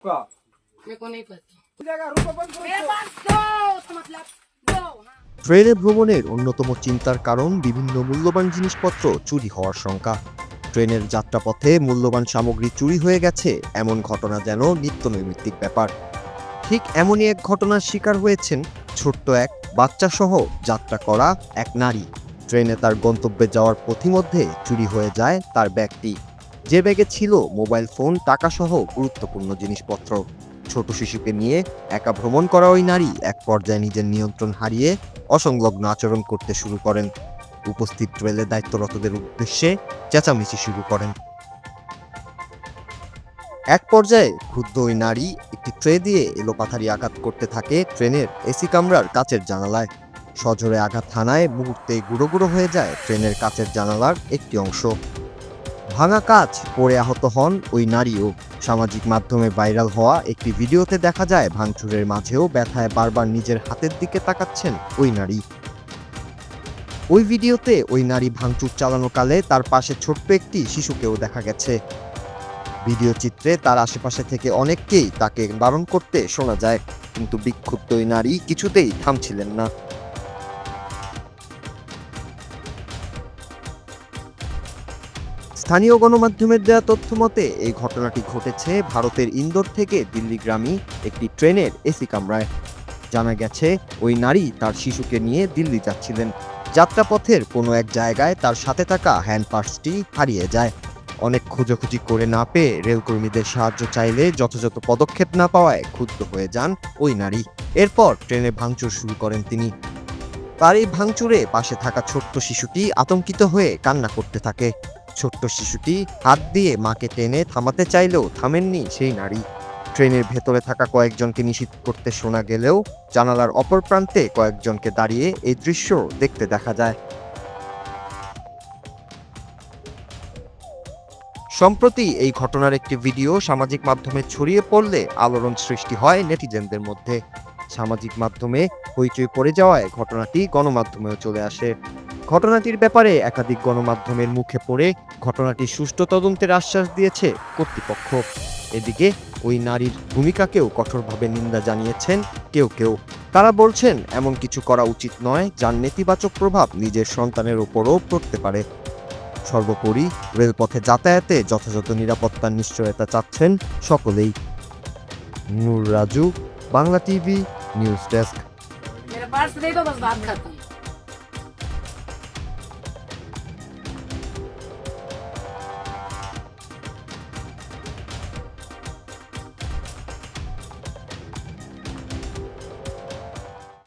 का मेरे को नहीं पता। जगह रुको बंद मेरे करो पास दो तो मतलब दो हाँ। ট্রেনে ভ্রমণের অন্যতম চিন্তার কারণ বিভিন্ন মূল্যবান জিনিসপত্র চুরি হওয়ার শঙ্কা। ট্রেনের যাত্রাপথে মূল্যবান সামগ্রী চুরি হয়ে গেছে এমন ঘটনা যেন নিত্যনৈমিত্তিক ব্যাপার। ঠিক এমনই এক ঘটনার শিকার হয়েছেন ছোট্ট এক বাচ্চাসহ যাত্রা করা এক নারী। ট্রেনে তার গন্তব্যে যাওয়ার পথিমধ্যে চুরি হয়ে যায় তার ব্যাগটি। যে ব্যাগে ছিল মোবাইল ফোন, টাকাসহ গুরুত্বপূর্ণ জিনিসপত্র। ছোট শিশুকে নিয়ে একা ভ্রমণ করা ওই নারী এক পর্যায়ে নিজের নিয়ন্ত্রণ হারিয়ে অসংলগ্ন আচরণ করতে শুরু করেন। উপস্থিত রেলে দায়িত্বরতদের উদ্দেশ্যে চেঁচামেচি শুরু করেন। এক পর্যায়ে ক্ষুব্ধ ওই নারী একটি ট্রে দিয়ে এলোপাথারি আঘাত করতে থাকে ট্রেনের এসি কামরার কাচের জানালায়। সজোরে আঘাত হানায় মুহূর্তেই গুঁড়ো গুঁড়ো হয়ে যায় ট্রেনের কাচের জানালার একটি অংশ। ভাঙা কাচ পড়ে আহত হন ওই নারীও। সামাজিক মাধ্যমে ভাইরাল হওয়া একটি ভিডিওতে দেখা যায় ভাঙচুরের মাঝেও ব্যথায় বারবার নিজের হাতের দিকে তাকাচ্ছেন ওই নারী। ওই ভিডিওতে ওই নারী ভাঙচুর চালানোকালে তার পাশে ছোট্ট একটি শিশুকেও দেখা গেছে। ভিডিও চিত্রে তার আশেপাশে থেকে অনেককেই তাকে বারণ করতে শোনা যায়, কিন্তু বিক্ষুব্ধ ওই নারী কিছুতেই থামছিলেন না। স্থানীয় গণমাধ্যমের দেওয়া তথ্য মতে এই ঘটনাটি ঘটেছে ভারতের ইন্দোর থেকে দিল্লিগামী একটি ট্রেনের এসি কামরায়। জানা গেছে ওই নারী তার শিশুকে নিয়ে দিল্লি যাচ্ছিলেন। যাত্রাপথের কোনো এক জায়গায় তার সাথে থাকা হ্যান্ড পার্সটি হারিয়ে যায়। অনেক খোঁজাখুঁজি করে না পেয়ে রেলকর্মীদের সাহায্য চাইলে যথাযথ পদক্ষেপ না পাওয়ায় ক্ষুব্ধ হয়ে যান ওই নারী। এরপর ট্রেনে ভাঙচুর শুরু করেন তিনি। তার এই ভাঙচুরে পাশে থাকা ছোট্ট শিশুটি আতঙ্কিত হয়ে কান্না করতে থাকে। ছোট্ট শিশুটি হাত দিয়ে মাকে টেনে থামাতে চাইলেও থামেননি সেই নারী। ট্রেনের ভেতরে থাকা কয়েকজনকে নিষিদ্ধ করতে শোনা গেলেও জানালার অপর প্রান্তে কয়েকজনকে দাঁড়িয়ে এই দৃশ্য দেখতে দেখা যায়। সম্প্রতি এই ঘটনার একটি ভিডিও সামাজিক মাধ্যমে ছড়িয়ে পড়লে আলোড়ন সৃষ্টি হয় নেটিজেনদের মধ্যে। সামাজিক মাধ্যমে হইচই পড়ে যাওয়ায় ঘটনাটি গণমাধ্যমেও চলে আসে। ঘটনাটির ব্যাপারে একাধিক গণমাধ্যমের মুখে পড়ে ঘটনাটির সুষ্ঠু তদন্তের আশ্বাস দিয়েছে কর্তৃপক্ষ। এদিকে ওই নারীর ভূমিকাকেও কঠোরভাবে নিন্দা জানিয়েছেন কেউ কেউ। তারা বলছেন এমন কিছু করা উচিত নয় যার নেতিবাচক প্রভাব নিজের সন্তানের ওপরও পড়তে পারে। সর্বোপরি রেলপথে যাতায়াতে যথাযথ নিরাপত্তার নিশ্চয়তা চাচ্ছেন সকলেই। Noor Raju, Bangla TV news desk. मेरे पास दे दो बस बात खत्म।